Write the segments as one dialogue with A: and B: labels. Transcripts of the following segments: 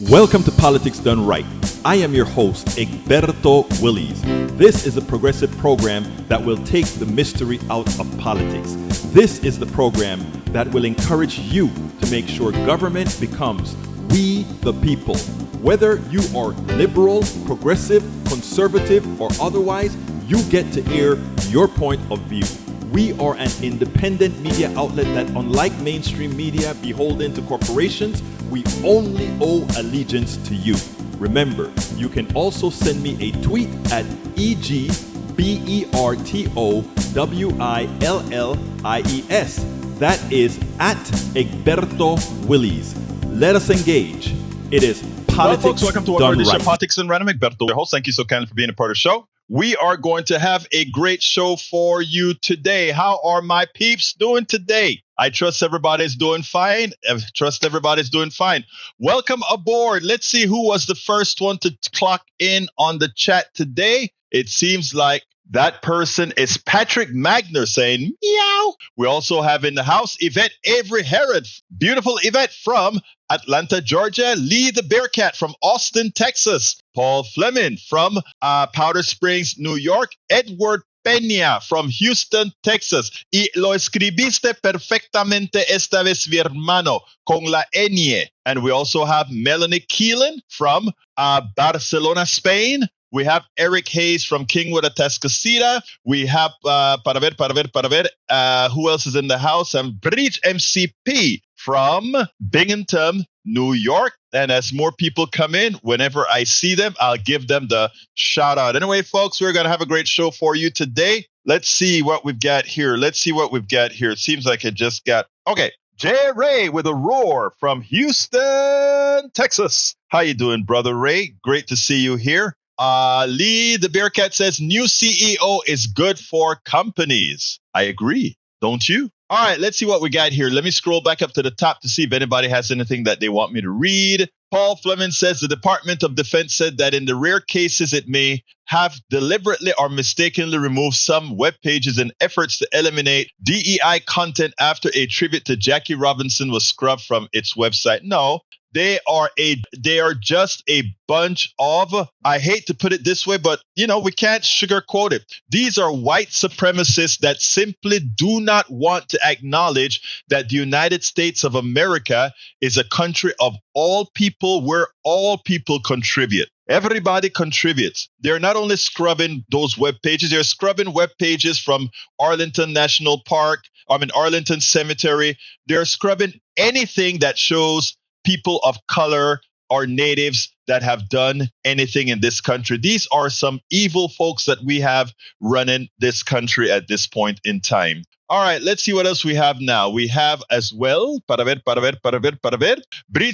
A: Welcome to Politics Done Right. I am your host, Egberto Willies. This is a progressive program that will take the mystery out of politics. This is the program that will encourage you to make sure government becomes we the people. Whether you are liberal, progressive, conservative, or otherwise, you get to air your point of view. We are an independent media outlet that, unlike mainstream media beholden to corporations, we only owe allegiance to you. Remember, you can also send me a tweet at EGBERTOWILLIES. That is at Egberto Willies. Let us engage. It is Politics
B: folks, welcome to
A: Done
B: our edition
A: Right.
B: of Politics and Random. Egberto, your host. Thank you so kindly for being a part of the show. We are going to have a great show for you today. How are my peeps doing today? I trust everybody's doing fine. Welcome aboard. Let's see who was the first one to clock in on the chat today. It seems like that person is Patrick Magner saying meow. We also have in the house Yvette Avery Herod. Beautiful Yvette from Atlanta, Georgia. Lee the Bearcat from Austin, Texas. Paul Fleming from Powder Springs, New York. Edward Peña from Houston, Texas. Y lo escribiste perfectamente esta vez, mi hermano, con la ñ. And we also have Melanie Keelan from Barcelona, Spain. We have Eric Hayes from Kingwood, Atascocita. We have, who else is in the house? And Bridge MCP from Binghamton, New York. And as more people come in, whenever I see them, I'll give them the shout out. Anyway, folks, we're going to have a great show for you today. Let's see what we've got here. It seems like it just got, okay. Jay Ray with a roar from Houston, Texas. How you doing, brother Ray? Great to see you here. Lee the Bearcat says new CEO is good for companies. I agree. Don't you? All right, let's see what we got here. Let me scroll back up to the top to see if anybody has anything that they want me to read. Paul Fleming says the Department of Defense said that in the rare cases it may have deliberately or mistakenly removed some web pages in efforts to eliminate DEI content after a tribute to Jackie Robinson was scrubbed from its website. No. They are just a bunch of, I hate to put it this way, but we can't sugarcoat it. These are white supremacists that simply do not want to acknowledge that the United States of America is a country of all people where all people contribute. Everybody contributes. They're not only scrubbing those web pages, they're scrubbing web pages from Arlington Cemetery. They're scrubbing anything that shows people of color or natives that have done anything in this country. These are some evil folks that we have running this country at this point in time. All right, let's see what else we have now. We have as well, Brit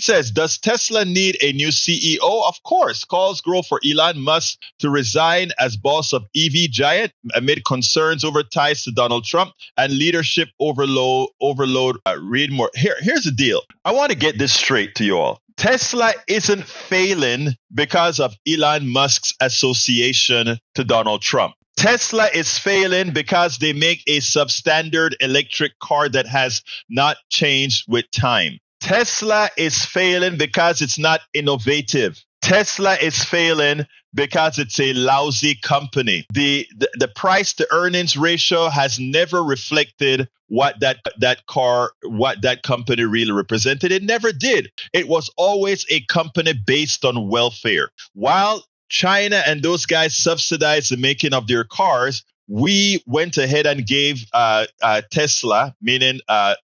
B: says, does Tesla need a new CEO? Of course. Calls grow for Elon Musk to resign as boss of EV giant amid concerns over ties to Donald Trump and leadership overload. Read more. Here's the deal. I want to get this straight to you all. Tesla isn't failing because of Elon Musk's association to Donald Trump. Tesla is failing because they make a substandard electric car that has not changed with time. Tesla is failing because it's not innovative. Tesla is failing because it's a lousy company. The price to earnings ratio has never reflected what that company really represented. It never did. It was always a company based on welfare. While China and those guys subsidized the making of their cars, we went ahead and gave Tesla, meaning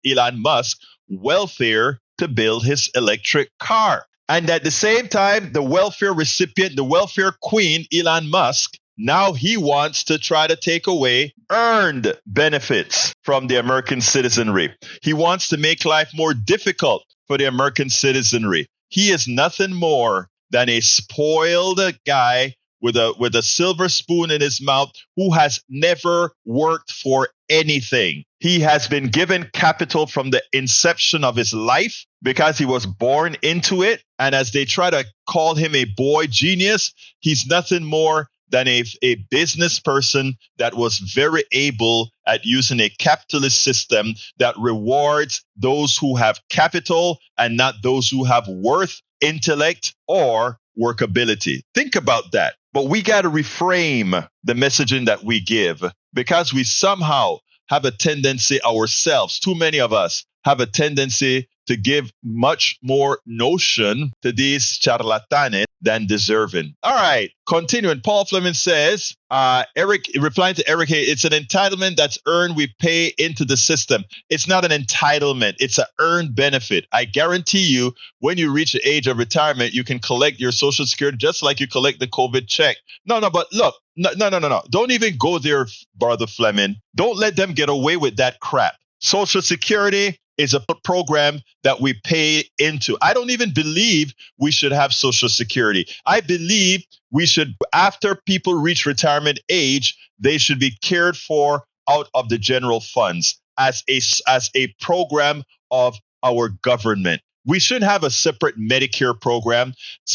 B: Elon Musk, welfare to build his electric car. And at the same time, the welfare recipient, the welfare queen, Elon Musk, now he wants to try to take away earned benefits from the American citizenry. He wants to make life more difficult for the American citizenry. He is nothing more than a spoiled guy with a silver spoon in his mouth who has never worked for anything. He has been given capital from the inception of his life because he was born into it. And as they try to call him a boy genius, he's nothing more than a business person that was very able at using a capitalist system that rewards those who have capital and not those who have worth intellect, or workability. Think about that. But we got to reframe the messaging that we give, because we somehow have a tendency ourselves, too many of us have a tendency to give much more notion to these charlatanes than deserving. All right, continuing. Paul Fleming says, Eric, replying to Eric, hey, it's an entitlement that's earned. We pay into the system. It's not an entitlement. It's an earned benefit. I guarantee you, when you reach the age of retirement, you can collect your Social Security just like you collect the COVID check. No, but look, no. Don't even go there, Brother Fleming. Don't let them get away with that crap. Social Security is a program that we pay into. I don't even believe we should have Social Security. I believe we should, after people reach retirement age, they should be cared for out of the general funds as a program of our government. We shouldn't have a separate Medicare program,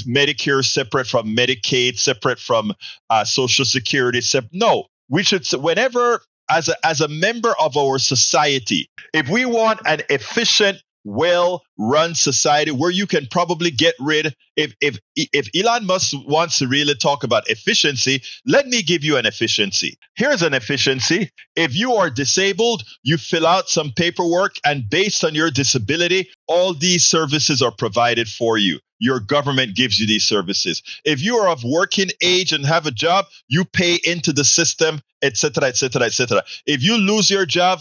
B: Medicare separate from Medicaid, separate from Social Security. No, we should, whenever, as a member of our society, if we want an efficient, well-run society where you can probably get rid, if Elon Musk wants to really talk about efficiency, let me give you an efficiency. Here's an efficiency. If you are disabled, you fill out some paperwork, and based on your disability, all these services are provided for you. Your government gives you these services. If you are of working age and have a job, you pay into the system, etc., etc., etc. If you lose your job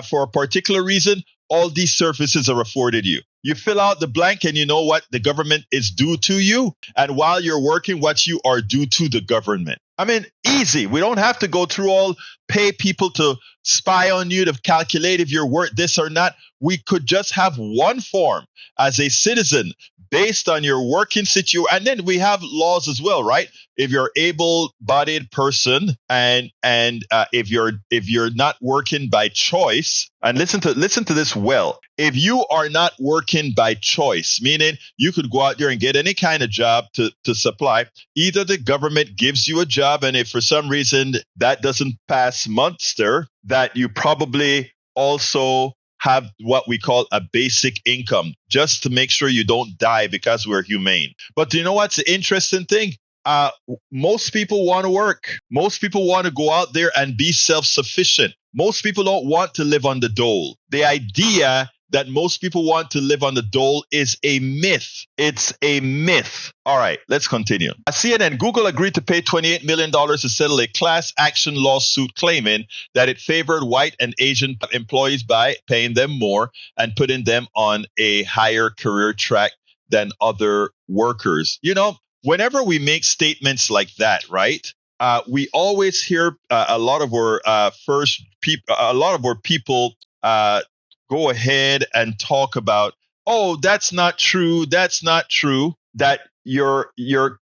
B: for a particular reason, all these services are afforded you. You fill out the blank and you know what the government is due to you. And while you're working, what you are due to the government. I mean, easy. We don't have to go through pay people to spy on you to calculate if you're worth this or not. We could just have one form as a citizen based on your working situation. And then we have laws as well, right? If you're able-bodied person and if you're not working by choice, and listen to this well. If you are not working by choice, meaning you could go out there and get any kind of job to supply, either the government gives you a job, and if for some reason that doesn't pass muster, that you probably also have what we call a basic income, just to make sure you don't die, because we're humane. But you know what's the interesting thing? Most people want to work. Most people want to go out there and be self-sufficient. Most people don't want to live on the dole. The idea that most people want to live on the dole is a myth. It's a myth. All right, let's continue. CNN, Google agreed to pay $28 million to settle a class action lawsuit claiming that it favored white and Asian employees by paying them more and putting them on a higher career track than other workers. You know, whenever we make statements like that, right? We always hear a lot of our people go ahead and talk about, oh, that's not true. That's not true. That your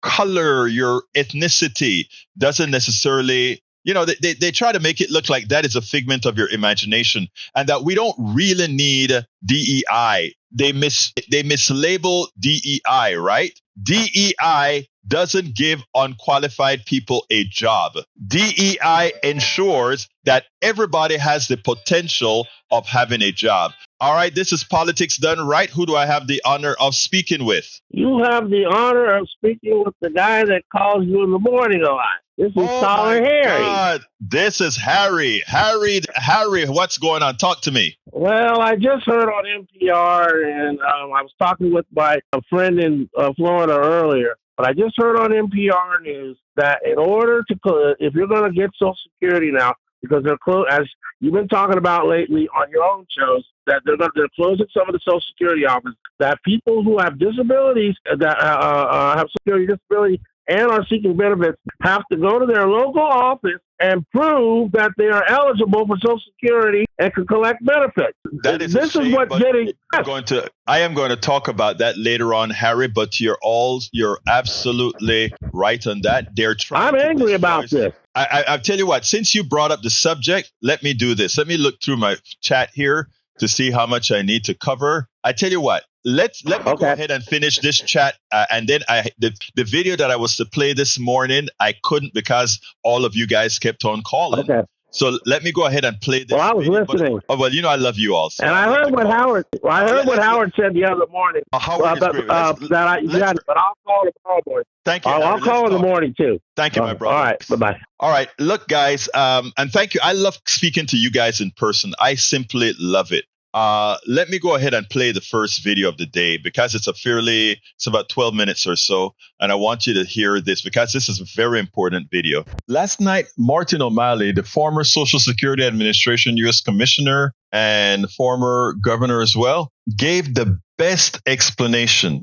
B: color, your ethnicity doesn't necessarily, they try to make it look like that is a figment of your imagination, and that we don't really need DEI. They mislabel DEI, right? DEI doesn't give unqualified people a job. DEI ensures that everybody has the potential of having a job. All right, this is Politics Done Right. Who do I have the honor of speaking with?
C: You have the honor of speaking with the guy that calls you in the morning a lot. This is Solid Harry.
B: God, this is Harry. Harry, what's going on? Talk to me.
C: Well, I just heard on NPR, and I was talking with my friend in Florida earlier, but I just heard on NPR News that in order to, if you're going to get Social Security now, because they're as you've been talking about lately on your own shows, that they're closing some of the Social Security offices, that people who have disabilities, that have security disability and are seeking benefits, have to go to their local office and prove that they are eligible for Social Security and can collect benefits.
B: That is
C: this is what's getting.
B: I am going to talk about that later on, Harry. But you're absolutely right on that. They're trying.
C: I'm angry about this.
B: I tell you what. Since you brought up the subject, let me do this. Let me look through my chat here to see how much I need to cover. I tell you what. Let me go ahead and finish this chat, and then the video that I was to play this morning, I couldn't because all of you guys kept on calling.
C: Okay.
B: So let me go ahead and play this.
C: Well, I was listening.
B: Well, I love you also.
C: And I heard what Howard. I heard what Howard said the other morning.
B: Howard is great.
C: But I'll call tomorrow morning.
B: Thank you.
C: I'll call in the morning too.
B: Thank you, my brother.
C: All right. Bye-bye.
B: All right. Look, guys, and thank you. I love speaking to you guys in person. I simply love it. Let me go ahead and play the first video of the day because it's about 12 minutes or so. And I want you to hear this because this is a very important video. Last night, Martin O'Malley, the former Social Security Administration U.S. Commissioner and former governor as well, gave the best explanation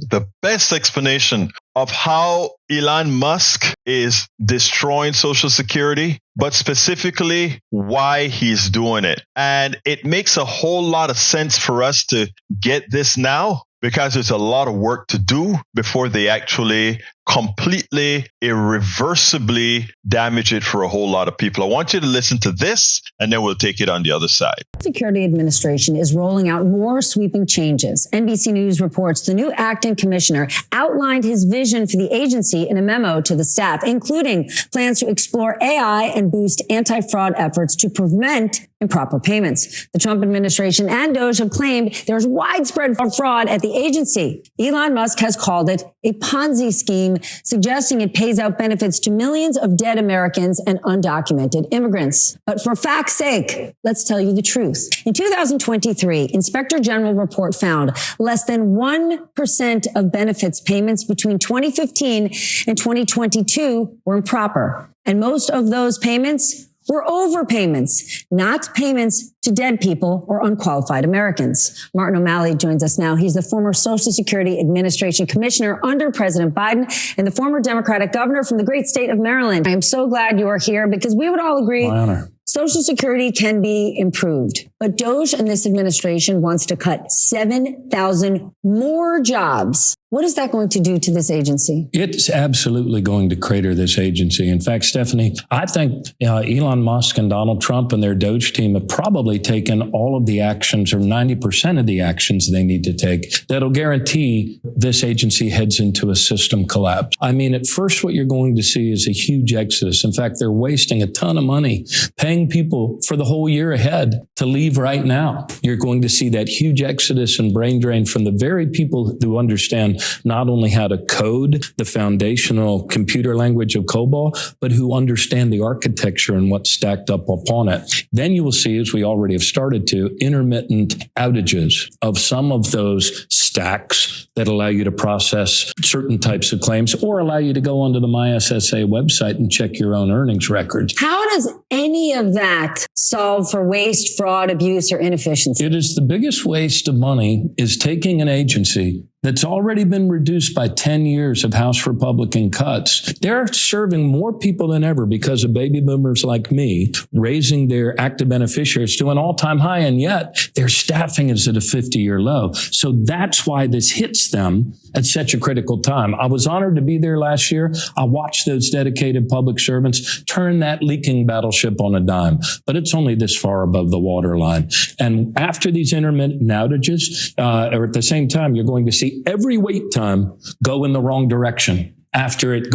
B: of how Elon Musk is destroying Social Security, but specifically why he's doing it. And it makes a whole lot of sense for us to get this now because there's a lot of work to do before they actually completely, irreversibly damage it for a whole lot of people. I want you to listen to this, and then we'll take it on the other side.
D: The Security Administration is rolling out more sweeping changes. NBC News reports the new acting commissioner outlined his vision for the agency in a memo to the staff, including plans to explore AI and boost anti-fraud efforts to prevent improper payments. The Trump administration and DOJ have claimed there's widespread fraud at the agency. Elon Musk has called it a Ponzi scheme, suggesting it pays out benefits to millions of dead Americans and undocumented immigrants. But for fact's sake, let's tell you the truth. In 2023, Inspector General report found less than 1% of benefits payments between 2015 and 2022 were improper. And most of those payments were overpayments, not payments to dead people or unqualified Americans. Martin O'Malley joins us now. He's the former Social Security Administration Commissioner under President Biden and the former Democratic governor from the great state of Maryland. I am so glad you are here because we would all agree
E: my honor.
D: Social Security can be improved. But DOJ and this administration wants to cut 7,000 more jobs. What is that going to do to this agency?
E: It's absolutely going to crater this agency. In fact, Stephanie, I think Elon Musk and Donald Trump and their DOJ team have probably taken all of the actions or 90% of the actions they need to take that'll guarantee this agency heads into a system collapse. I mean, at first, what you're going to see is a huge exodus. In fact, they're wasting a ton of money paying people for the whole year ahead to leave right now. You're going to see that huge exodus and brain drain from the very people who understand not only how to code the foundational computer language of COBOL, but who understand the architecture and what's stacked up upon it. Then you will see, as we already have started to, intermittent outages of some of those stacks that allow you to process certain types of claims or allow you to go onto the MySSA website and check your own earnings records.
D: How does any of that solve for waste, fraud, abuse, or inefficiency?
E: It is the biggest waste of money is taking an agency that's already been reduced by 10 years of House Republican cuts. They're serving more people than ever because of baby boomers like me, raising their active beneficiaries to an all-time high, and yet their staffing is at a 50-year low. So that's why this hits them at such a critical time. I was honored to be there last year. I watched those dedicated public servants turn that leaking battleship on a dime, but it's only this far above the waterline. And after these intermittent outages, or at the same time, you're going to see every wait time go in the wrong direction. After it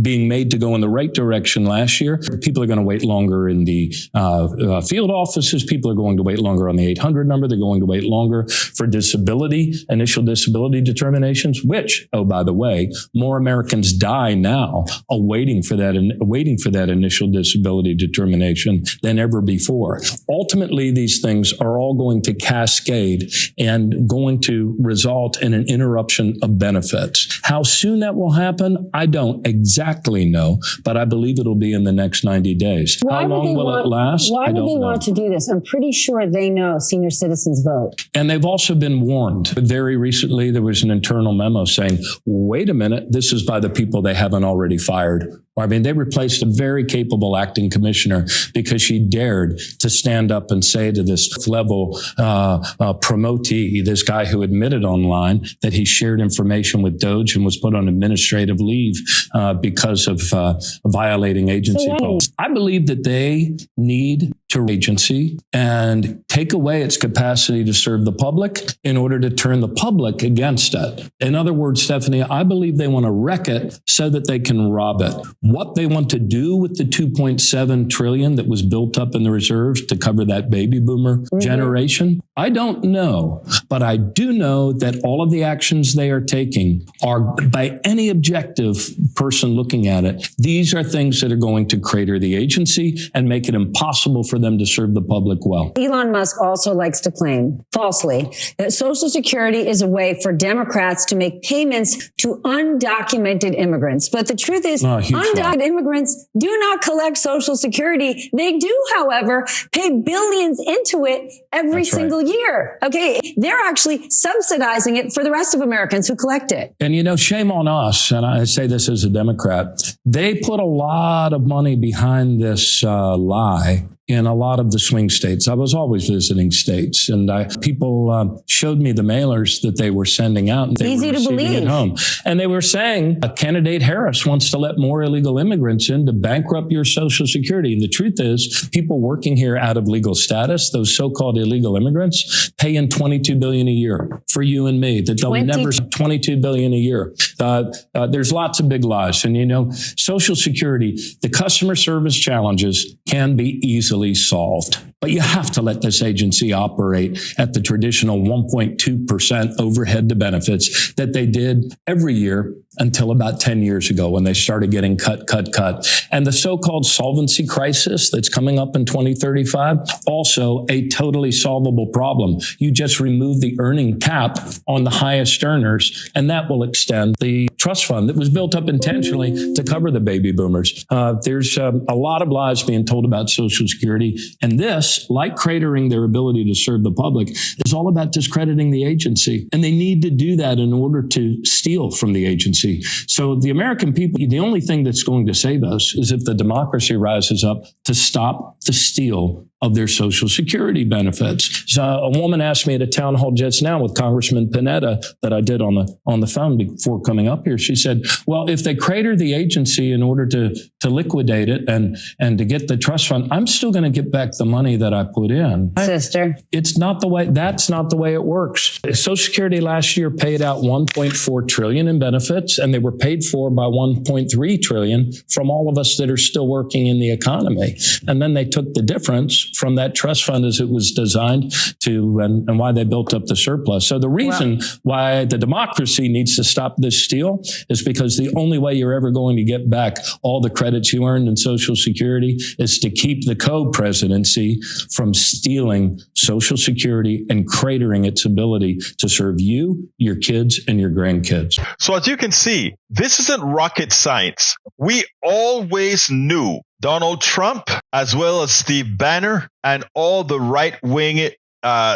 E: being made to go in the right direction last year, people are going to wait longer in the field offices. People are going to wait longer on the 800 number. They're going to wait longer for initial disability determinations, which, oh, by the way, more Americans die now waiting for that initial disability determination than ever before. Ultimately, these things are all going to cascade and going to result in an interruption of benefits. How soon that will happen, I don't exactly know, but I believe it'll be in the next 90 days. How long will it last?
D: Why do they want to do this? I'm pretty sure they know senior citizens vote.
E: And they've also been warned. Very recently, there was an internal memo saying, wait a minute, this is by the people they haven't already fired. I mean, they replaced a very capable acting commissioner because she dared to stand up and say to this level promotee, this guy who admitted online that he shared information with DOJ and was put on administrative leave because of violating agency policy. I believe that they need to agency and take away its capacity to serve the public in order to turn the public against it. In other words, Stephanie, I believe they want to wreck it so that they can rob it. What they want to do with the $2.7 trillion that was built up in the reserves to cover that baby boomer generation, I don't know. But I do know that all of the actions they are taking are, by any objective person looking at it, these are things that are going to crater the agency and make it impossible for them to serve the public well.
D: Elon Musk also likes to claim, falsely, that Social Security is a way for Democrats to make payments to undocumented immigrants. But the truth is, undocumented immigrants do not collect Social Security. They do, however, pay billions into it every single year. Okay. They're actually subsidizing it for the rest of Americans who collect it.
E: And, you know, shame on us. And I say this as a Democrat. They put a lot of money behind this lie in a lot of the swing states. I was always visiting states, and people showed me the mailers that they were sending out, and they were receiving at home. And they were saying, candidate Harris wants to let more illegal immigrants in to bankrupt your Social Security. And the truth is, people working here out of legal status, those so-called illegal immigrants, pay in $22 billion a year for you and me. That they'll never $22 billion a year. There's lots of big lies, and you know, Social Security, the customer service challenges can be easily solved. But you have to let this agency operate at the traditional 1.2% overhead to benefits that they did every year until about 10 years ago when they started getting cut. And the so-called solvency crisis that's coming up in 2035, also a totally solvable problem. You just remove the earning cap on the highest earners, and that will extend the trust fund that was built up intentionally to cover the baby boomers. There's a lot of lies being told about Social Security, and this, like cratering their ability to serve the public, is all about discrediting the agency. And they need to do that in order to steal from the agency. So the American people, the only thing that's going to save us is if the democracy rises up to stop the steal of their Social Security benefits. So a woman asked me at a town hall just now with Congressman Panetta that I did on the phone before coming up here. She said, well, if they crater the agency in order to liquidate it and to get the trust fund, I'm still going to get back the money that I put in.
D: Sister.
E: It's not the way, that's not the way it works. Social Security last year paid out $1.4 trillion in benefits, and they were paid for by $1.3 trillion from all of us that are still working in the economy. And then they took the difference from that trust fund as it was designed to, and why they built up the surplus. So the reason why the democracy needs to stop this steal is because the only way you're ever going to get back all the credits you earned in Social Security is to keep the co-presidency from stealing Social Security and cratering its ability to serve you, your kids, and your grandkids.
B: So as you can see, this isn't rocket science. We always knew Donald Trump, as well as Steve Bannon, and all the right-wing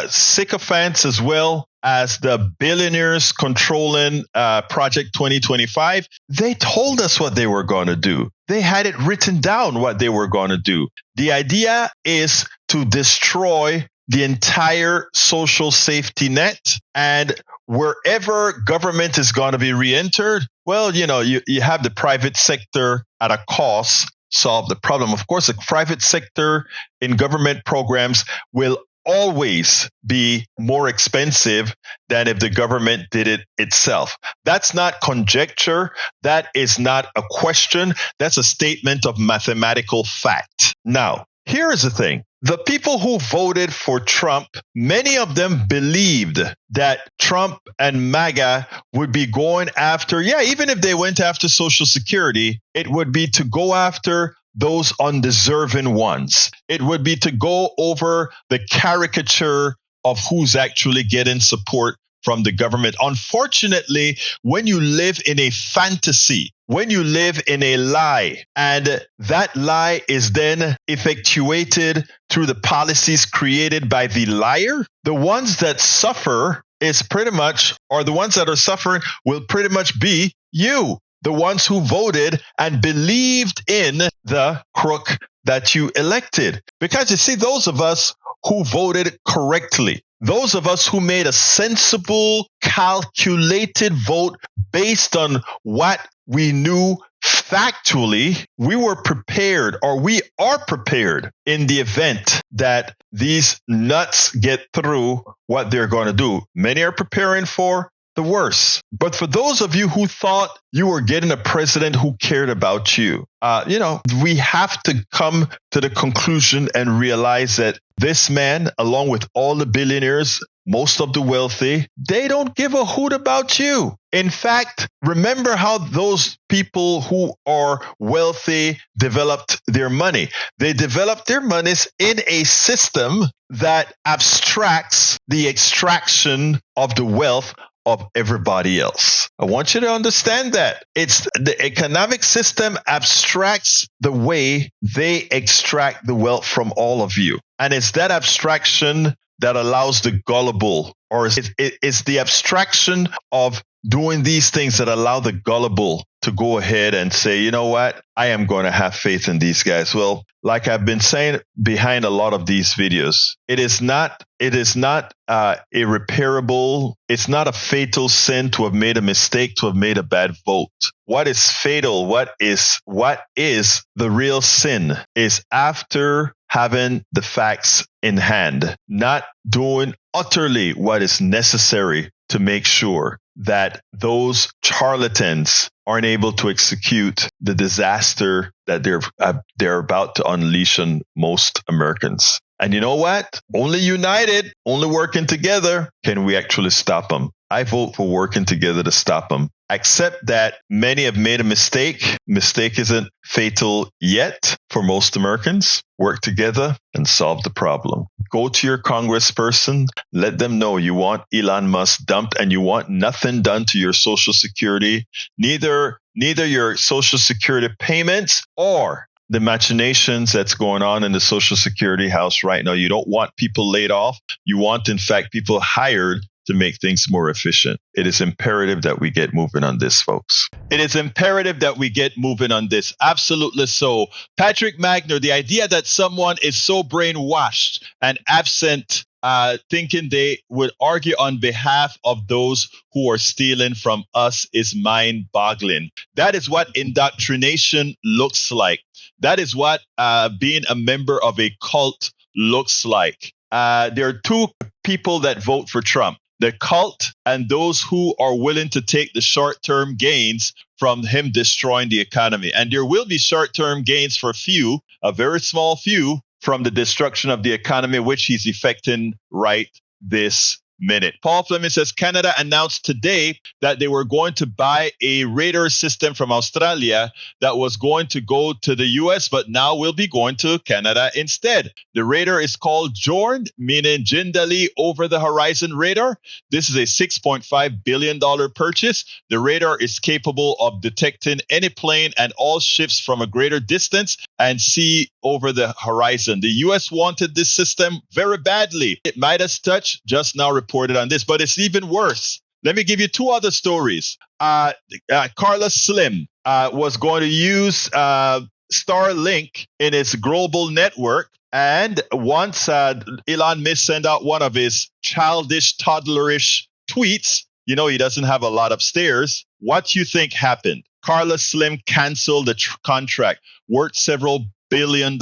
B: sycophants, as well as the billionaires controlling Project 2025, they told us what they were going to do. They had it written down what they were going to do. The idea is to destroy the entire social safety net, and wherever government is going to be re-entered, well, you know, you have the private sector at a cost solve the problem. Of course, the private sector in government programs will always be more expensive than if the government did it itself. That's not conjecture. That is not a question. That's a statement of mathematical fact. Now, here is the thing. The people who voted for Trump, many of them believed that Trump and MAGA would be going after, even if they went after Social Security, it would be to go after those undeserving ones. It would be to go over the caricature of who's actually getting support from the government. Unfortunately, when you live in a fantasy, when you live in a lie, and that lie is then effectuated through the policies created by the liar, the ones that suffer is pretty much, or the ones that are suffering will pretty much be you, the ones who voted and believed in the crook that you elected. Because you see, those of us who voted correctly, those of us who made a sensible, calculated vote based on what we knew factually, we were prepared, or we are prepared in the event that these nuts get through what they're going to do. Many are preparing for the worst. But for those of you who thought you were getting a president who cared about you, we have to come to the conclusion and realize that this man, along with all the billionaires, most of the wealthy, they don't give a hoot about you. In fact, remember how those people who are wealthy developed their money. They developed their monies in a system that abstracts the extraction of the wealth of everybody else. I want you to understand that. It's the economic system abstracts the way they extract the wealth from all of you. And it's that abstraction that allows the gullible, or it's the abstraction of doing these things that allow the gullible to go ahead and say, you know what, I am going to have faith in these guys. Well, like I've been saying behind a lot of these videos, it is not irreparable. It's not a fatal sin to have made a mistake, to have made a bad vote. What is fatal, what is the real sin is after having the facts in hand, not doing utterly what is necessary to make sure that those charlatans aren't able to execute the disaster that they're about to unleash on most Americans. And you know what? Only united, only working together can we actually stop them. I vote for working together to stop them. Except that many have made a mistake. Mistake isn't fatal yet for most Americans. Work together and solve the problem. Go to your congressperson. Let them know you want Elon Musk dumped and you want nothing done to your Social Security, neither your Social Security payments or the machinations that's going on in the Social Security house right now. You don't want people laid off. You want, in fact, people hired to make things more efficient. It is imperative that we get moving on this, folks.
A: It is imperative that we get moving on this. Absolutely so. Patrick Magner, the idea that someone is so brainwashed and absent, thinking they would argue on behalf of those who are stealing from us is mind-boggling. That is what indoctrination looks like. That is what being a member of a cult looks like. There are two people that vote for Trump. The cult and those who are willing to take the short-term gains from him destroying the economy. And there will be short-term gains for a very small few, from the destruction of the economy, which he's effecting right this minute. Paul Fleming says Canada announced today that they were going to buy a radar system from Australia that was going to go to the US, but now will be going to Canada instead. The radar is called JORN, meaning Jindali Over the Horizon Radar. This is a $6.5 billion purchase. The radar is capable of detecting any plane and all ships from a greater distance and see over the horizon. The US wanted this system very badly. Midas Touch just now reported on this, but it's even worse. Let me give you two other stories. Carla Slim was going to use Starlink in its global network. And once Elon Musk sent out one of his childish, toddlerish tweets, he doesn't have a lot upstairs. What do you think happened? Carla Slim canceled the contract worth several $billion.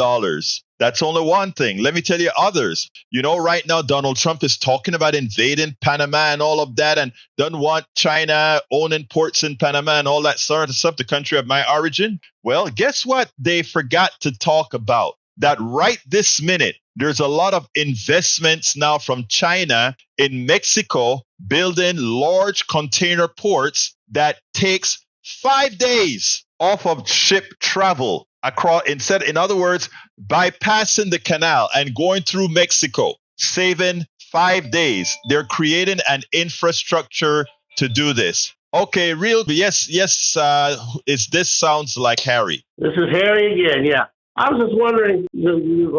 A: That's only one thing. Let me tell you others. Right now, Donald Trump is talking about invading Panama and all of that, and doesn't want China owning ports in Panama and all that sort of stuff, the country of my origin. Well, guess what they forgot to talk about? That right this minute, there's a lot of investments now from China in Mexico building large container ports that takes 5 days off of ship travel across. In other words, bypassing the canal and going through Mexico, saving 5 days. They're creating an infrastructure to do this. Okay, yes. This sounds like Harry.
C: This is Harry again. Yeah, I was just wondering, you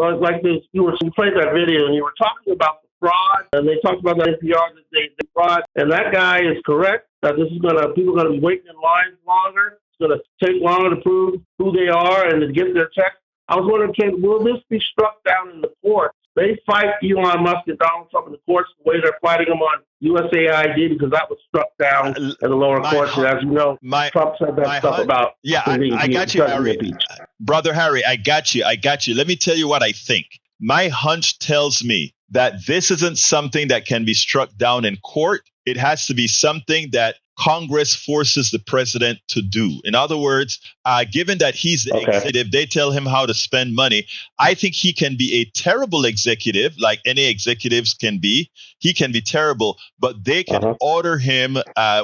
C: played that video and you were talking about the fraud, and they talked about that NPR that they fraud, and that guy is correct that people are going to be waiting in lines longer. It's going to take longer to prove who they are and to get their checks. I was wondering, will this be struck down in the court they fight Elon Musk and Donald Trump in the courts the way they're fighting them on USAID, because that was struck down in the lower courts. And as you know, Trump said that stuff about.
B: Yeah, I got you, Harry. Brother Harry, I got you. Let me tell you what I think. My hunch tells me that this isn't something that can be struck down in court. It has to be something that Congress forces the president to do. In other words, given that he's the executive, they tell him how to spend money. I think he can be a terrible executive, like any executives can be. He can be terrible, but they can order him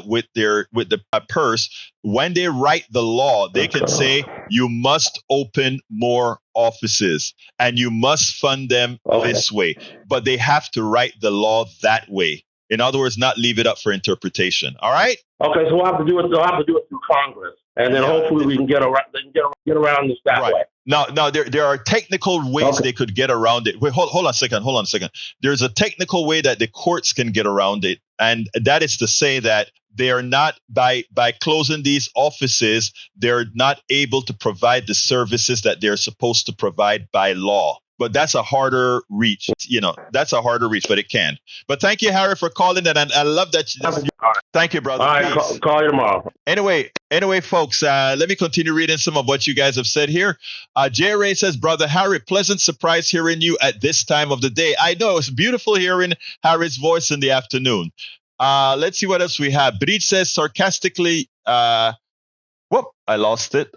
B: with the purse. When they write the law, they can say you must open more offices and you must fund them this way. But they have to write the law that way. In other words, not leave it up for interpretation. All right.
C: Okay, so they'll have to do it through Congress, and then hopefully we can get around. They can get around this that way.
B: Now there are technical ways they could get around it. Wait, hold on a second. There's a technical way that the courts can get around it, and that is to say that they are not by closing these offices, they're not able to provide the services that they're supposed to provide by law. But that's a harder reach. But it can. But thank you, Harry, for calling in. And I love that. Thank you, brother.
C: All right, call you tomorrow.
B: Anyway, folks, let me continue reading some of what you guys have said here. J. Ray says, Brother Harry, pleasant surprise hearing you at this time of the day. I know, it's beautiful hearing Harry's voice in the afternoon. Let's see what else we have. Breach says sarcastically, I lost it.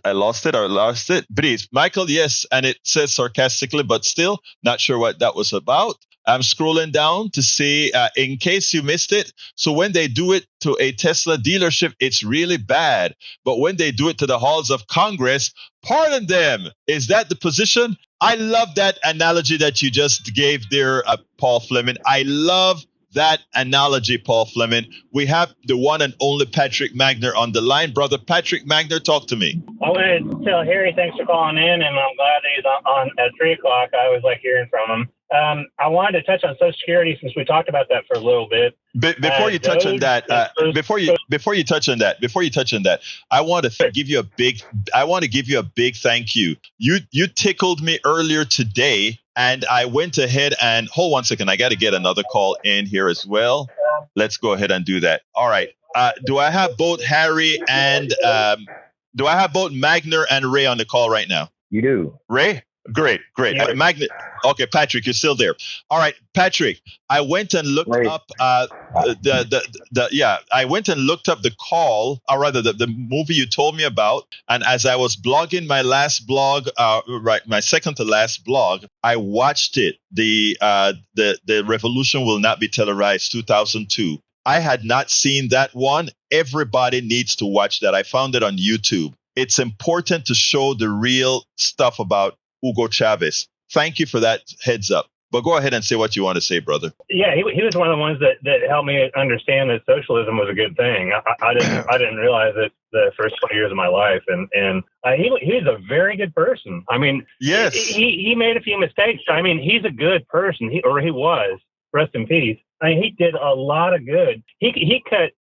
B: Breeze. Michael, yes, and it says sarcastically, but still not sure what that was about. I'm scrolling down to see, in case you missed it. So when they do it to a Tesla dealership, it's really bad. But when they do it to the halls of Congress, pardon them. Is that the position? I love that analogy that you just gave there, Paul Fleming. I love that analogy, Paul Fleming. We have the one and only Patrick Magner on the line. Brother Patrick Magner, talk to me.
F: I wanted to tell Harry thanks for calling in, and I'm glad that he's on at 3 o'clock. I always like hearing from him. I wanted to touch on Social Security since we talked about that for a little bit.
B: Before you touch on that, I want to give you a big thank you. You tickled me earlier today, and I went ahead and hold 1 second. I got to get another call in here as well. Let's go ahead and do that. All right. Do I have both Harry and do I have both Magner and Ray on the call right now?
G: You do.
B: Ray? Great.
F: Yeah.
B: Magnet. Okay, Patrick, you're still there. All right, Patrick. I went and looked up I went and looked up the call, or rather the movie you told me about. And as I was blogging my last blog, my second to last blog, I watched it. The Revolution Will Not Be Televised, 2002. I had not seen that one. Everybody needs to watch that. I found it on YouTube. It's important to show the real stuff about Hugo Chavez. Thank you for that heads up. But go ahead and say what you want to say, brother.
F: Yeah, he was one of the ones that helped me understand that socialism was a good thing. I didn't realize it the first 20 years of my life, and he's a very good person. I mean,
B: yes,
F: he made a few mistakes. I mean, he's a good person. He was. Rest in peace. I mean, he did a lot of good. He cut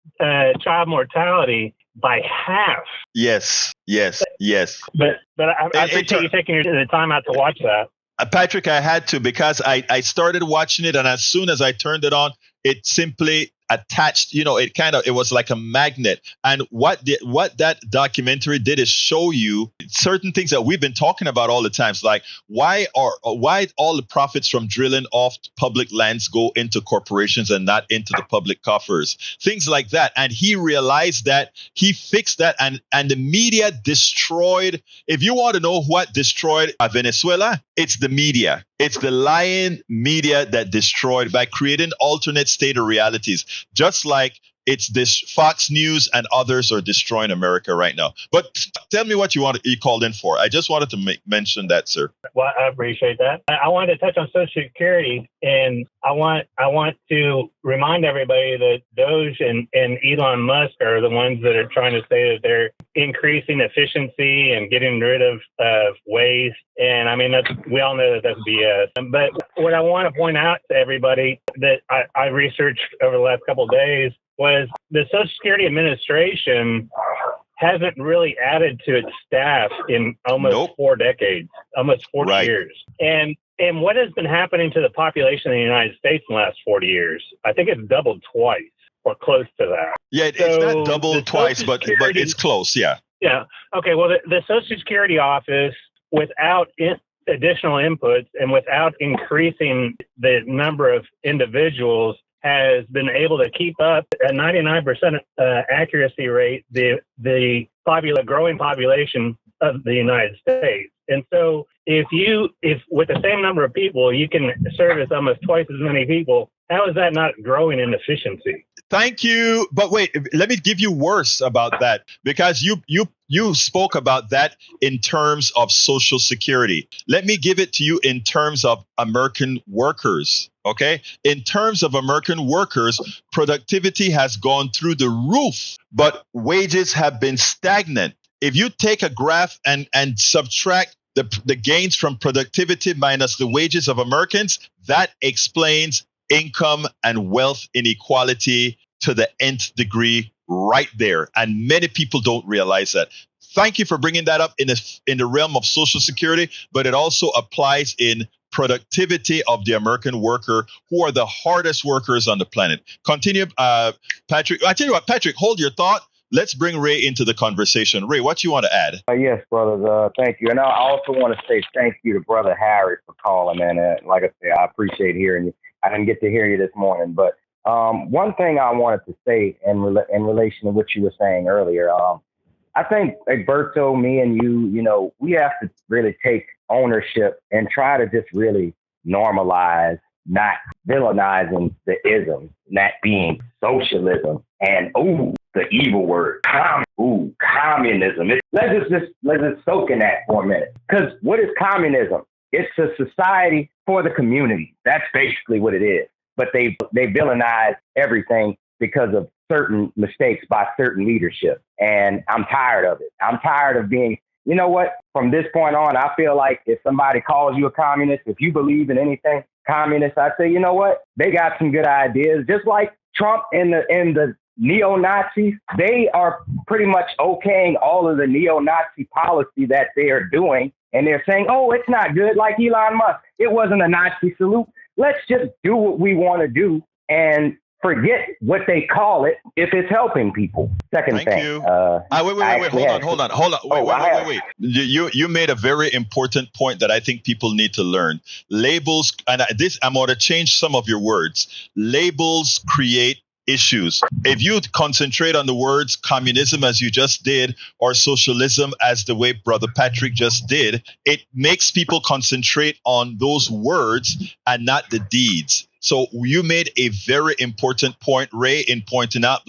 F: child mortality by half.
B: Yes.
F: But I appreciate you taking the time out to watch that.
B: Patrick, I had to, because I started watching it, and as soon as I turned it on, it simply attached, it was like a magnet. And what that documentary did is show you certain things that we've been talking about all the time. Like why all the profits from drilling off public lands go into corporations and not into the public coffers, things like that. And he realized that, he fixed that, and the media destroyed. If you want to know what destroyed Venezuela, it's the media. It's the lying media that destroyed by creating alternate state of realities, just like it's this Fox News and others are destroying America right now. But tell me what you called in for. I just wanted to mention that, sir.
F: Well, I appreciate that. I wanted to touch on Social Security, and I want to remind everybody that Doge and Elon Musk are the ones that are trying to say that they're increasing efficiency and getting rid of waste. And I mean, we all know that that's BS. But what I want to point out to everybody that I researched over the last couple of days was the Social Security Administration hasn't really added to its staff in almost 4 decades, almost 40 years. And And what has been happening to the population in the United States in the last 40 years? I think it's doubled twice or close to that.
B: Yeah, it's not doubled twice, but it's close. Yeah.
F: Yeah. Okay. Well, the Social Security office, without additional inputs and without increasing the number of individuals, has been able to keep up at 99% accuracy rate the growing population of the United States. And so if with the same number of people, you can service almost twice as many people, how is that not growing in efficiency?
B: Thank you. But wait, let me give you worse about that, because you spoke about that in terms of Social Security. Let me give it to you in terms of American workers. Okay. In terms of American workers, productivity has gone through the roof, but wages have been stagnant. If you take a graph and subtract the gains from productivity minus the wages of Americans, that explains income and wealth inequality to the nth degree right there. And many people don't realize that. Thank you for bringing that up in the realm of Social Security, but it also applies in productivity of the American worker, who are the hardest workers on the planet. Continue, Patrick. I tell you what, Patrick, hold your thought. Let's bring Ray into the conversation. Ray, what you want to add?
G: Yes, brothers. Thank you. And I also want to say thank you to Brother Harry for calling, man. Like I said, I appreciate hearing you. I didn't get to hear you this morning, but one thing I wanted to say in relation to what you were saying earlier, I think Egberto, me and you, we have to really take ownership and try to just really normalize not villainizing the isms, that being socialism and, the evil word, communism. Let's just soak in that for a minute. Because what is communism? It's a society for the community. That's basically what it is. But they villainize everything because of certain mistakes by certain leadership. And I'm tired of it. I'm tired of being, you know what? From this point on, I feel like if somebody calls you a communist, if you believe in anything communist, I say, you know what? They got some good ideas. Just like Trump and the neo-Nazis, they are pretty much okaying all of the neo-Nazi policy that they are doing. And they're saying, oh, it's not good, like Elon Musk. It wasn't a Nazi salute. Let's just do what we want to do and forget what they call it if it's helping people. Second
B: Thank
G: thing.
B: you. Wait, hold on. Wait. You made a very important point that I think people need to learn. Labels, and I'm going to change some of your words. Labels create issues. If you concentrate on the words communism as you just did, or socialism as the way Brother Patrick just did, it makes people concentrate on those words and not the deeds. So you made a very important point, Ray, in pointing out,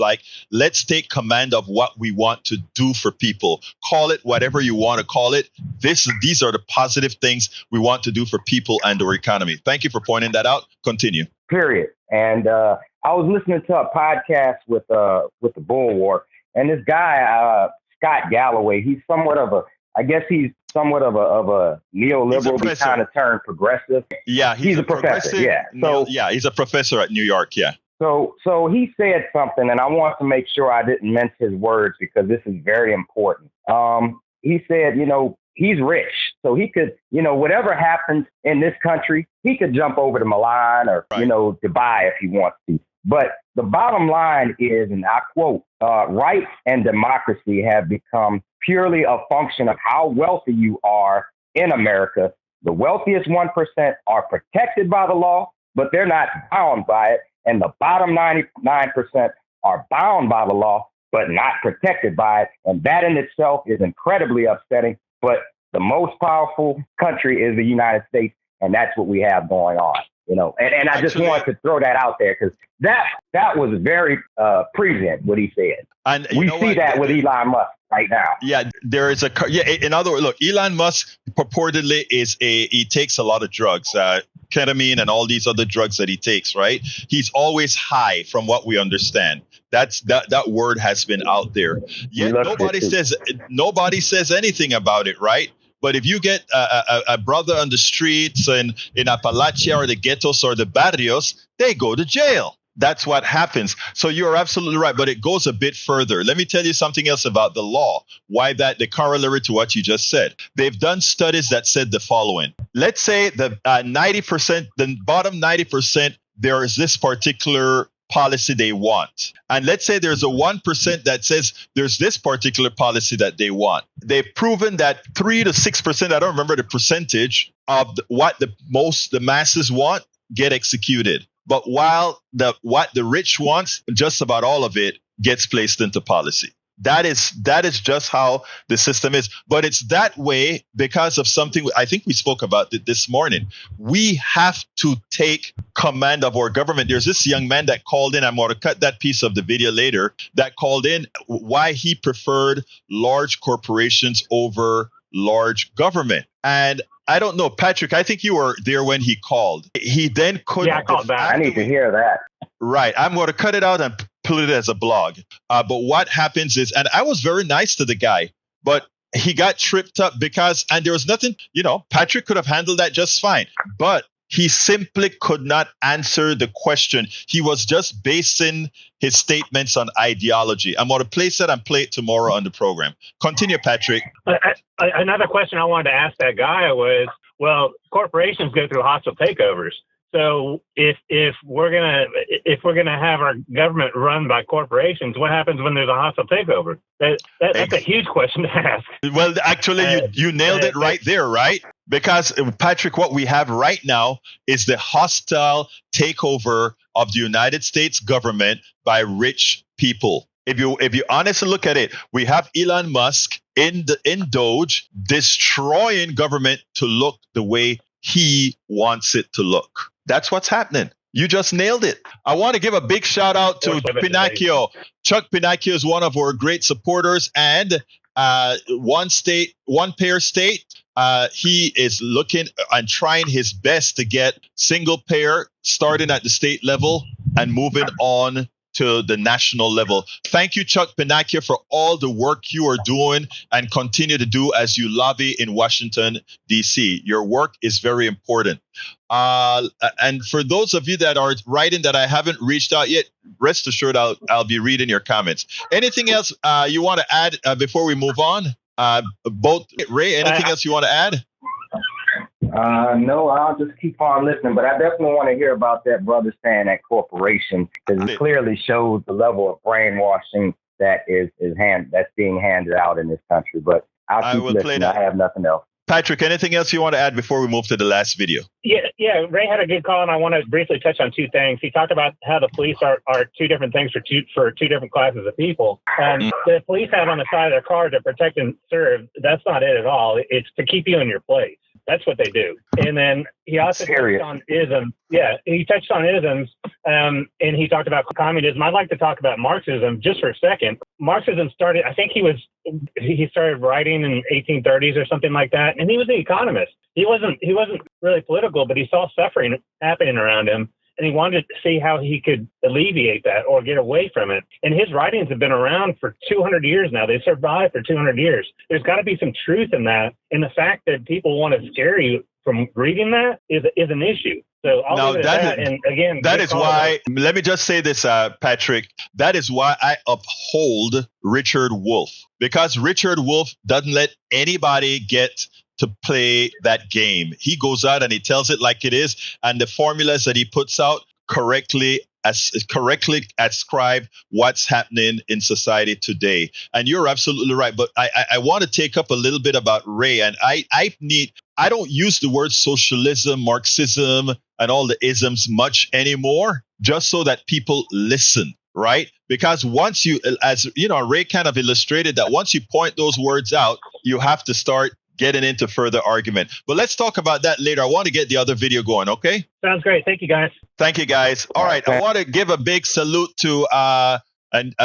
B: let's take command of what we want to do for people. Call it whatever you want to call it. These are the positive things we want to do for people and our economy. Thank you for pointing that out. Continue.
G: Period. And I was listening to a podcast with the Bulwark, and this guy, Scott Galloway, he's somewhat of a neoliberal. He kind of turned progressive.
B: Yeah, he's a professor. Yeah, he's a professor at New York. Yeah.
G: So he said something, and I want to make sure I didn't mince his words because this is very important. He said, he's rich, so he could, whatever happens in this country, he could jump over to Milan or, Dubai if he wants to. But the bottom line is, and I quote, rights and democracy have become purely a function of how wealthy you are in America. The wealthiest 1% are protected by the law, but they're not bound by it. And the bottom 99% are bound by the law, but not protected by it. And that in itself is incredibly upsetting. But the most powerful country is the United States, and that's what we have going on. And I just wanted to throw that out there because that was very present what he said. And we see that with Elon Musk right now.
B: Yeah, there is in other words, look, Elon Musk purportedly he takes a lot of drugs, ketamine and all these other drugs that he takes, right? He's always high from what we understand. That word has been out there. Yet nobody says anything about it, right? But if you get a brother on the streets in Appalachia or the ghettos or the barrios, they go to jail. That's what happens. So you're absolutely right, but it goes a bit further. Let me tell you something else about the law. Why that the corollary to what you just said. They've done studies that said the following. Let's say the 90%, the bottom 90%, there is this particular policy they want. And let's say there's a 1% that says there's this particular policy that they want. They've proven that 3 to 6%, I don't remember the percentage of what the masses want get executed. But while what the rich wants, just about all of it gets placed into policy. That is just how the system is. But it's that way because of something I think we spoke about this morning. We have to take command of our government. There's this young man that called in. I'm going to cut that piece of the video later. That called in why he preferred large corporations over large government. And I don't know, Patrick, I think you were there when he called. He then couldn't.
F: Yeah, I called back.
G: I need to hear that.
B: Right. I'm going to cut it out and put it as a blog. But what happens is, and I was very nice to the guy, but he got tripped up and there was nothing, Patrick could have handled that just fine. But he simply could not answer the question. He was just basing his statements on ideology. I'm going to place it and play it tomorrow on the program. Continue, Patrick.
F: Another question I wanted to ask that guy was, well, corporations go through hostile takeovers. So if we're gonna have our government run by corporations, what happens when there's a hostile takeover? That's a huge question to ask.
B: Well, actually, you nailed it right there, right? Because, Patrick, what we have right now is the hostile takeover of the United States government by rich people. If you honestly look at it, we have Elon Musk in Doge destroying government to look the way he wants it to look. That's what's happening. You just nailed it. I want to give a big shout out to Pinocchio. Chuck Pinocchio is one of our great supporters and one pair state. He is looking and trying his best to get single payer starting at the state level and moving on to the national level. Thank you, Chuck Pinocchio, for all the work you are doing and continue to do as you lobby in Washington, D.C. Your work is very important. And for those of you that are writing that I haven't reached out yet, rest assured I'll be reading your comments. Anything else you want to add before we move on? Both Ray, anything else you want to add?
G: No, I'll just keep on listening. But I definitely want to hear about that brother saying that corporation, because it clearly shows the level of brainwashing that's being handed out in this country. But I'll keep listening. I have nothing else.
B: Patrick, anything else you want to add before we move to the last video?
F: Yeah. Ray had a good call, and I want to briefly touch on two things. He talked about how the police are two different things for two different classes of people. The police have on the side of their car to protect and serve. That's not it at all. It's to keep you in your place. That's what they do. And then he also touched on isms. Yeah, he touched on isms, and he talked about communism. I'd like to talk about Marxism just for a second. Marxism started, I think he started writing in 1830s or something like that, and he was an economist. He wasn't really political, but he saw suffering happening around him, and he wanted to see how he could alleviate that or get away from it. And his writings have been around for 200 years now. They survived for 200 years. There's got to be some truth in that. And the fact that people want to scare you from reading that is an issue. So I'll leave it at that. And again,
B: that is why, let me just say this, Patrick, that is why I uphold Richard Wolff, because Richard Wolff doesn't let anybody get to play that game. He goes out and he tells it like it is, and the formulas that he puts out correctly ascribe what's happening in society today. And you're absolutely right. But I want to take up a little bit about Ray, and I don't use the word socialism, Marxism, and all the isms much anymore, just so that people listen. Right? Because once Ray kind of illustrated that once you point those words out, you have to start getting into further argument. But let's talk about that later. I want to get the other video going, okay?
F: Sounds great. Thank you, guys.
B: Thank you, guys. All right. I want to give a big salute to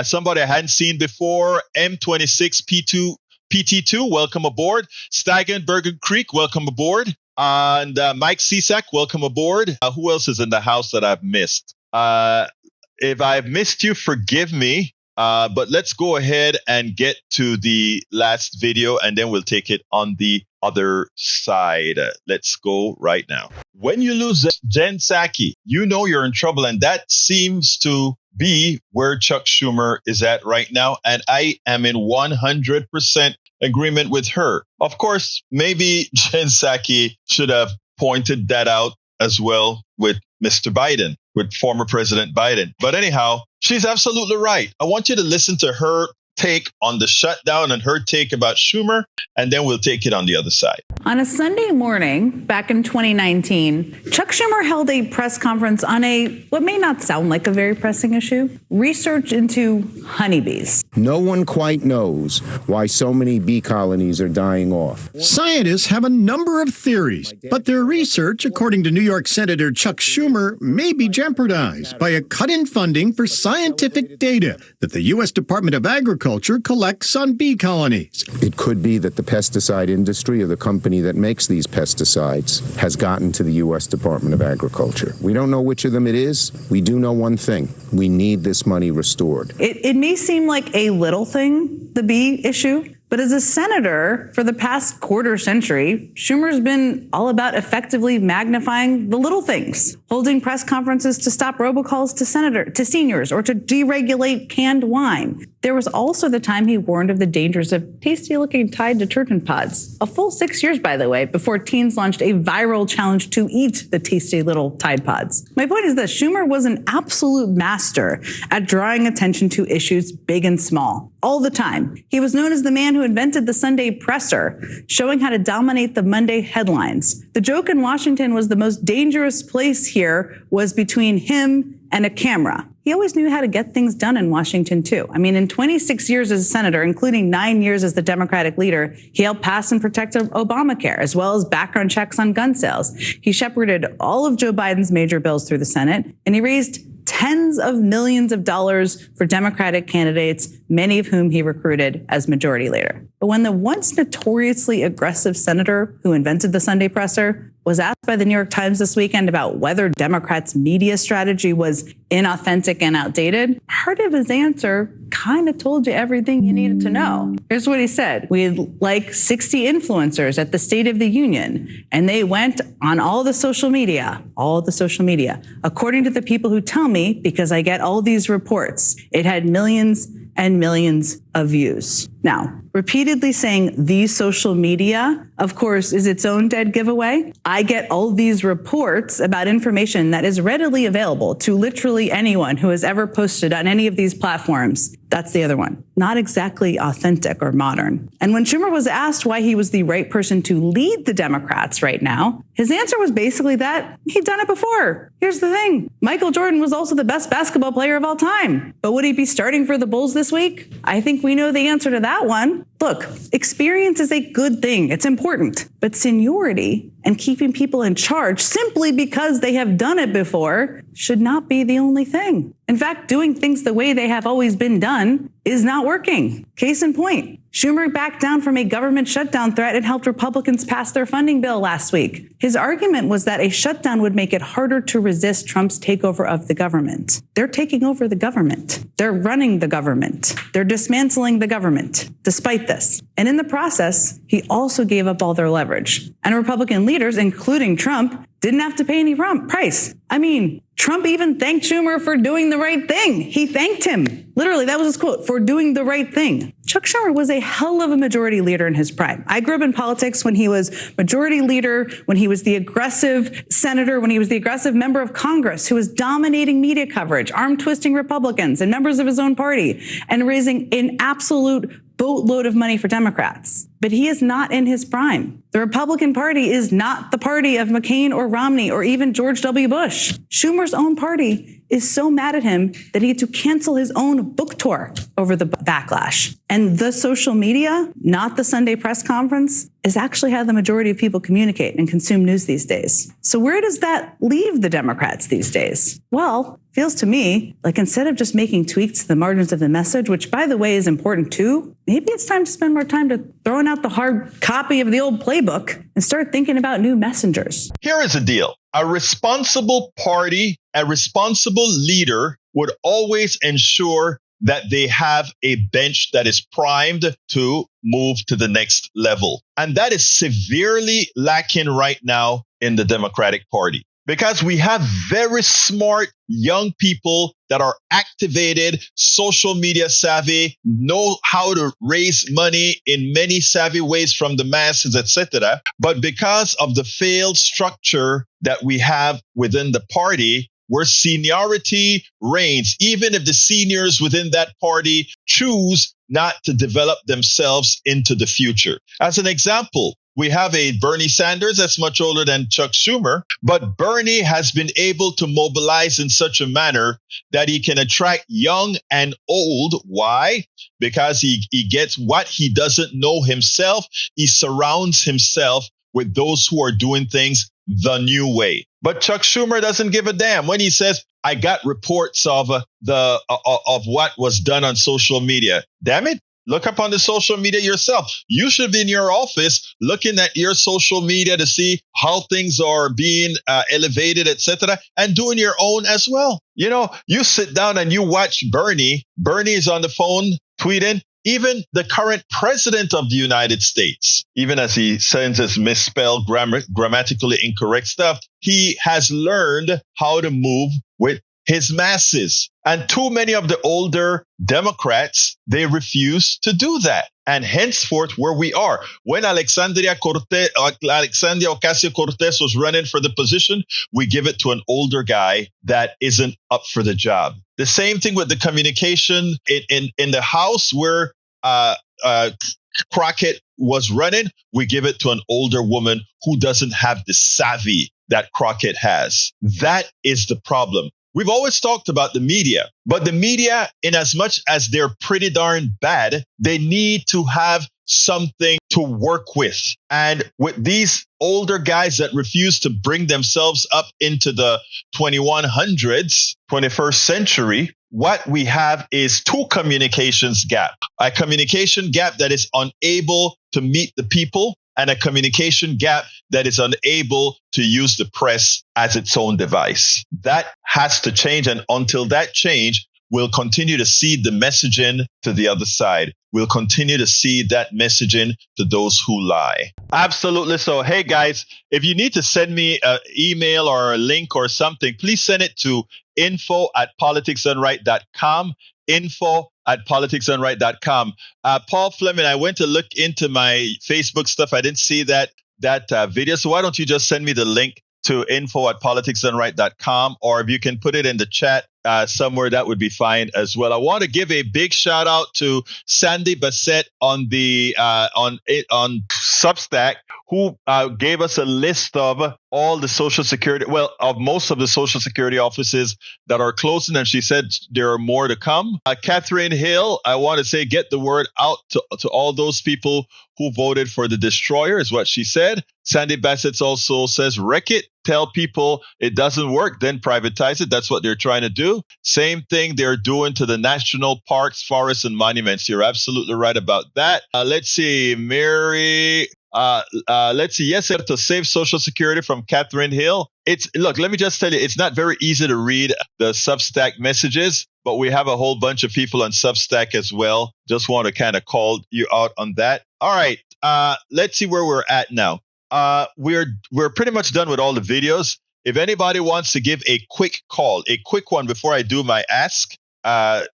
B: somebody I hadn't seen before, M26 PT2, welcome aboard. Steigenbergen Creek, welcome aboard. And Mike Cisak, welcome aboard. Who else is in the house that I've missed? If I've missed you, forgive me. But let's go ahead and get to the last video, and then we'll take it on the other side. Let's go right now. When you lose Jen Psaki, you know you're in trouble. And that seems to be where Chuck Schumer is at right now. And I am in 100% agreement with her. Of course, maybe Jen Psaki should have pointed that out as well with Mr. Biden, with former President Biden. But anyhow, she's absolutely right. I want you to listen to her take on the shutdown and her take about Schumer, and then we'll take it on the other side.
H: On a Sunday morning back in 2019, Chuck Schumer held a press conference on what may not sound like a very pressing issue, research into honeybees.
I: No one quite knows why so many bee colonies are dying off.
J: Scientists have a number of theories, but their research, according to New York Senator Chuck Schumer, may be jeopardized by a cut in funding for scientific data that the U.S. Department of Agriculture collects on bee colonies.
I: It could be that the pesticide industry or the company that makes these pesticides has gotten to the U.S. Department of Agriculture. We don't know which of them it is. We do know one thing. We need this money restored.
H: It may seem like a little thing, the bee issue, but as a senator for the past quarter century, Schumer's been all about effectively magnifying the little things, holding press conferences to stop robocalls to seniors or to deregulate canned wine. There was also the time he warned of the dangers of tasty-looking Tide detergent pods. A full 6 years, by the way, before teens launched a viral challenge to eat the tasty little Tide pods. My point is that Schumer was an absolute master at drawing attention to issues big and small, all the time. He was known as the man who invented the Sunday presser, showing how to dominate the Monday headlines. The joke in Washington was the most dangerous place here was between him and a camera. He always knew how to get things done in Washington, too. I mean, in 26 years as a senator, including 9 years as the Democratic leader, he helped pass and protect Obamacare, as well as background checks on gun sales. He shepherded all of Joe Biden's major bills through the Senate, and he raised tens of millions of dollars for Democratic candidates, many of whom he recruited as majority leader. But when the once notoriously aggressive senator who invented the Sunday presser was asked by the New York Times this weekend about whether Democrats' media strategy was inauthentic and outdated, part of his answer kind of told you everything you needed to know. Here's what he said. We had like 60 influencers at the State of the Union, and they went on all the social media. According to the people who tell me, because I get all these reports, it had millions and millions of views. Now, repeatedly saying the social media, of course, is its own dead giveaway. I get all these reports about information that is readily available to literally anyone who has ever posted on any of these platforms. That's the other one. Not exactly authentic or modern. And when Schumer was asked why he was the right person to lead the Democrats right now, his answer was basically that he'd done it before. Here's the thing. Michael Jordan was also the best basketball player of all time. But would he be starting for the Bulls this week? I think we know the answer to that one. Look, experience is a good thing. It's important. But seniority and keeping people in charge simply because they have done it before should not be the only thing. In fact, doing things the way they have always been done is not working. Case in point, Schumer backed down from a government shutdown threat and helped Republicans pass their funding bill last week. His argument was that a shutdown would make it harder to resist Trump's takeover of the government. They're taking over the government. They're running the government. They're dismantling the government, despite this. And in the process, he also gave up all their leverage. And Republican leaders, including Trump, didn't have to pay any price. I mean, Trump even thanked Schumer for doing the right thing. He thanked him. Literally, that was his quote, for doing the right thing. Chuck Schumer was a hell of a majority leader in his prime. I grew up in politics when he was majority leader, when he was the aggressive senator, when he was the aggressive member of Congress who was dominating media coverage, arm-twisting Republicans and members of his own party, and raising an absolute boatload of money for Democrats. But he is not in his prime. The Republican Party is not the party of McCain or Romney or even George W. Bush. Schumer's own party is so mad at him that he had to cancel his own book tour over the backlash. And the social media, not the Sunday press conference, is actually how the majority of people communicate and consume news these days. So where does that leave the Democrats these days? Well, feels to me like instead of just making tweaks to the margins of the message, which by the way is important too, maybe it's time to spend more time to throwing out the hard copy of the old playbook and start thinking about new messengers.
B: Here is the deal. A responsible party, a responsible leader would always ensure that they have a bench that is primed to move to the next level. And that is severely lacking right now in the Democratic Party. Because we have very smart young people that are activated, social media savvy, know how to raise money in many savvy ways from the masses, etc. But because of the failed structure that we have within the party, where seniority reigns, even if the seniors within that party choose not to develop themselves into the future. As an example, we have a Bernie Sanders that's much older than Chuck Schumer, but Bernie has been able to mobilize in such a manner that he can attract young and old. Why? Because he gets what he doesn't know himself. He surrounds himself with those who are doing things the new way. But Chuck Schumer doesn't give a damn when he says, I got reports of what was done on social media. Damn it. Look up on the social media yourself. You should be in your office looking at your social media to see how things are being elevated, etc., and doing your own as well. You know, you sit down and you watch Bernie. Bernie is on the phone tweeting. Even the current president of the United States, even as he sends his misspelled, grammatically incorrect stuff, he has learned how to move with his masses. And too many of the older Democrats, they refuse to do that. And henceforth, where we are, when Alexandria Ocasio-Cortez was running for the position, we give it to an older guy that isn't up for the job. The same thing with the communication in the House where Crockett was running, we give it to an older woman who doesn't have the savvy that Crockett has. That is the problem. We've always talked about the media, but the media, in as much as they're pretty darn bad, they need to have something to work with. And with these older guys that refuse to bring themselves up into the 2100s, 21st century, what we have is two communications gap. A communication gap that is unable to meet the people, and a communication gap that is unable to use the press as its own device. That has to change. And until that change, we'll continue to see the messaging to the other side. We'll continue to see that messaging to those who lie. Absolutely. So, hey, guys, if you need to send me an email or a link or something, please send it to info@politicsdoneright.com. info@politicsdoneright.com. Paul Fleming, I went to look into my Facebook stuff. I didn't see that video. So why don't you just send me the link to info@politicsdoneright.com, or if you can put it in the chat somewhere, that would be fine as well. I want to give a big shout out to Sandy Bassett on the on Substack, who gave us a list of all the Social Security, of most of the Social Security offices that are closing, and she said there are more to come. Catherine Hill, I want to say, get the word out to all those people who voted for the destroyer, is what she said. Sandy Bassett also says, wreck it. Tell people it doesn't work, then privatize it. That's what they're trying to do. Same thing they're doing to the national parks, forests, and monuments. You're absolutely right about that. Let's see, Mary. Let's see. Yes, to save Social Security from Catherine Hill. Look, let me just tell you, it's not very easy to read the Substack messages, but we have a whole bunch of people on Substack as well. Just want to kind of call you out on that. All right. Let's see where we're at now. We're pretty much done with all the videos. If anybody wants to give a quick call, a quick one before I do my ask,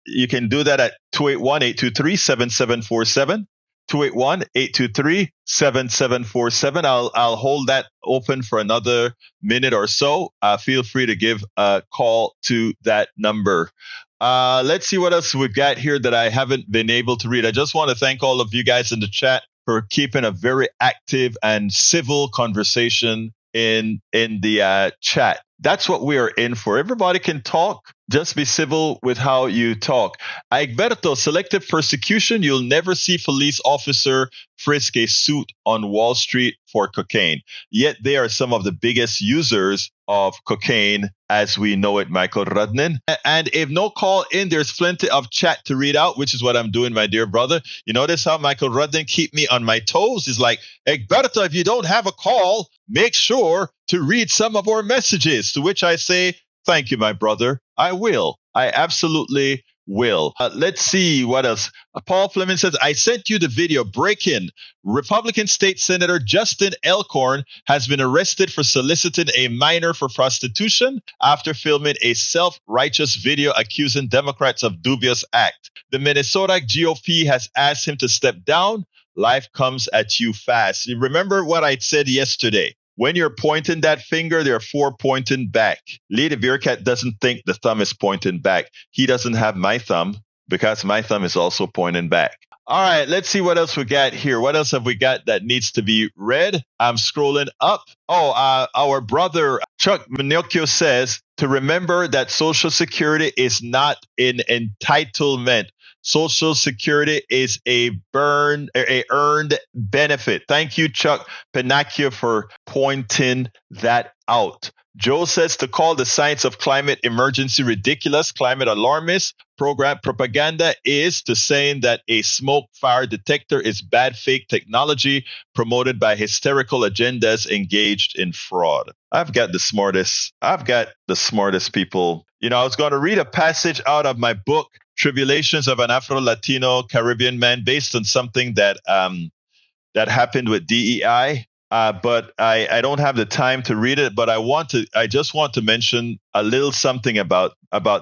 B: you can do that at 281-823-7747. 281-823-7747. I'll hold that open for another minute or so. Feel free to give a call to that number. Let's see what else we've got here that I haven't been able to read. I just want to thank all of you guys in the chat for keeping a very active and civil conversation in the chat. That's what we are in for. Everybody can talk. Just be civil with how you talk. Egberto, selective persecution. You'll never see police officer frisk a suit on Wall Street for cocaine. Yet they are some of the biggest users of cocaine as we know it, Michael Rudnin. And if no call in, there's plenty of chat to read out, which is what I'm doing, my dear brother. You notice how Michael Rudnin keep me on my toes? He's like, Egberto, if you don't have a call, make sure to read some of our messages. To which I say, thank you, my brother. I will. I absolutely will. Let's see what else. Paul Fleming says, I sent you the video. Break-in. Republican State Senator Justin Elkhorn has been arrested for soliciting a minor for prostitution after filming a self-righteous video accusing Democrats of dubious act. The Minnesota GOP has asked him to step down. Life comes at you fast. You remember what I said yesterday? When you're pointing that finger, there are four pointing back. Lee the Bearcat doesn't think the thumb is pointing back. He doesn't have my thumb because my thumb is also pointing back. All right, let's see what else we got here. What else have we got that needs to be read? I'm scrolling up. Our brother Chuck Minocchio says to remember that Social Security is not an entitlement. Social Security is a earned benefit. Thank you, Chuck Pinocchio, for pointing that out. Joe says to call the science of climate emergency ridiculous, climate alarmist. Propaganda is to saying that a smoke fire detector is bad fake technology promoted by hysterical agendas engaged in fraud. I've got the smartest people. You know, I was going to read a passage out of my book, Tribulations of an Afro-Latino Caribbean Man, based on something that happened with DEI. But I don't have the time to read it, but I just want to mention a little something about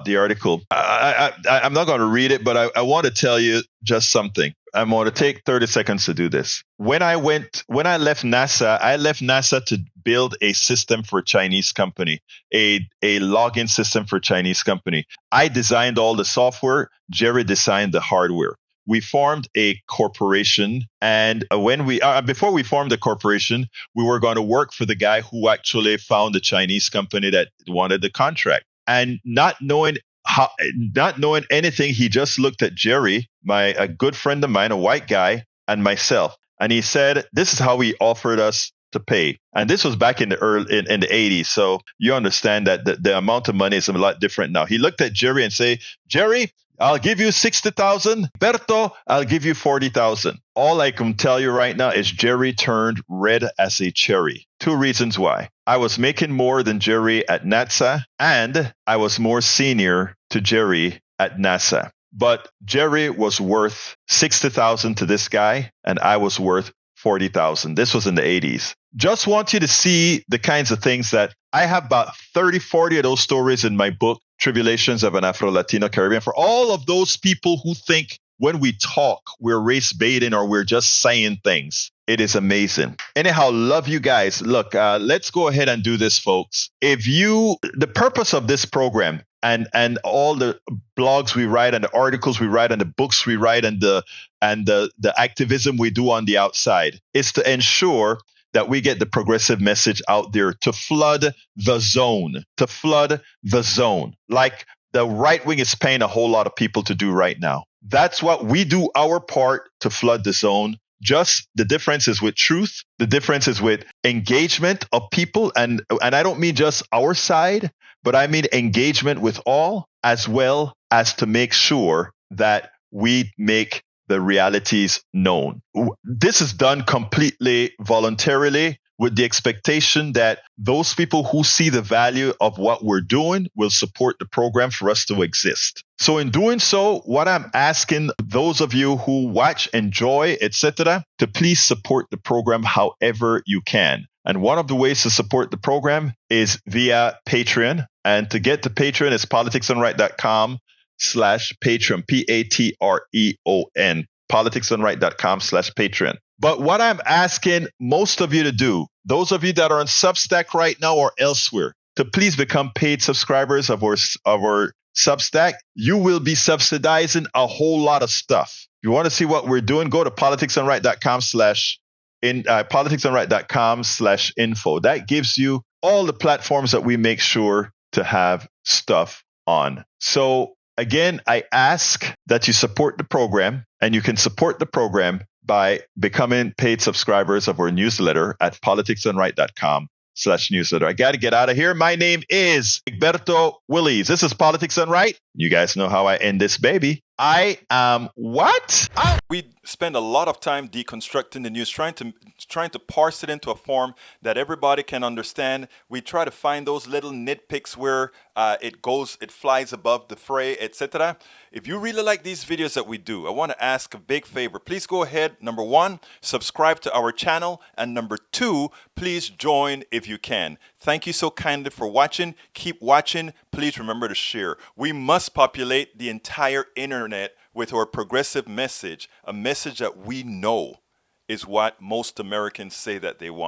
B: the article. I'm not going to read it, but I want to tell you just something. I'm going to take 30 seconds to do this. When I left NASA to build a system for a Chinese company, a login system for a Chinese company. I designed all the software. Jerry designed the hardware. We formed a corporation, and before we formed the corporation, we were going to work for the guy who actually found the Chinese company that wanted the contract. And not knowing anything, he just looked at Jerry, a good friend of mine, a white guy, and myself, and he said, "This is how he offered us to pay." And this was back in the in the 80s, so you understand that the amount of money is a lot different now. He looked at Jerry and say, "Jerry, I'll give you 60,000. Berto, I'll give you 40,000. All I can tell you right now is Jerry turned red as a cherry. Two reasons why. I was making more than Jerry at NASA, and I was more senior to Jerry at NASA. But Jerry was worth 60,000 to this guy, and I was worth 40,000. This was in the 80s. Just want you to see the kinds of things that I have about 30, 40 of those stories in my book, Tribulations of an Afro-Latino Caribbean. For all of those people who think when we talk, we're race baiting or we're just saying things. It is amazing. Anyhow, love you guys. Look, let's go ahead and do this, folks. The purpose of this program and all the blogs we write and the articles we write and the books we write and the activism we do on the outside is to ensure that we get the progressive message out there to flood the zone, like the right wing is paying a whole lot of people to do right now. That's what we do, our part to flood the zone. Just the difference is with truth. The difference is with engagement of people. And I don't mean just our side, but I mean engagement with all, as well as to make sure that we make the realities known. This is done completely voluntarily with the expectation that those people who see the value of what we're doing will support the program for us to exist. So in doing so, what I'm asking those of you who watch, enjoy, etc., to please support the program however you can. And one of the ways to support the program is via Patreon. And to get to Patreon, it's politicsdoneright.com/Patreon, Patreon, politicsdoneright.com/Patreon. But what I'm asking most of you to do, those of you that are on Substack right now or elsewhere, to please become paid subscribers of our Substack. You will be subsidizing a whole lot of stuff. If you want to see what we're doing, go to politicsdoneright.com/info. That gives you all the platforms that we make sure to have stuff on. So again, I ask that you support the program, and you can support the program by becoming paid subscribers of our newsletter at politicsdoneright.com/newsletter. I got to get out of here. My name is Egberto Willies. This is Politics Done Right. You guys know how I end this baby. I am what?
A: We spend a lot of time deconstructing the news, trying to parse it into a form that everybody can understand. We try to find those little nitpicks where it flies above the fray, etc. If you really like these videos that we do, I want to ask a big favor. Please go ahead. Number one, subscribe to our channel. And number two, please join if you can. Thank you so kindly for watching. Keep watching. Please remember to share. We must populate the entire internet with our progressive message, a message that we know is what most Americans say that they want.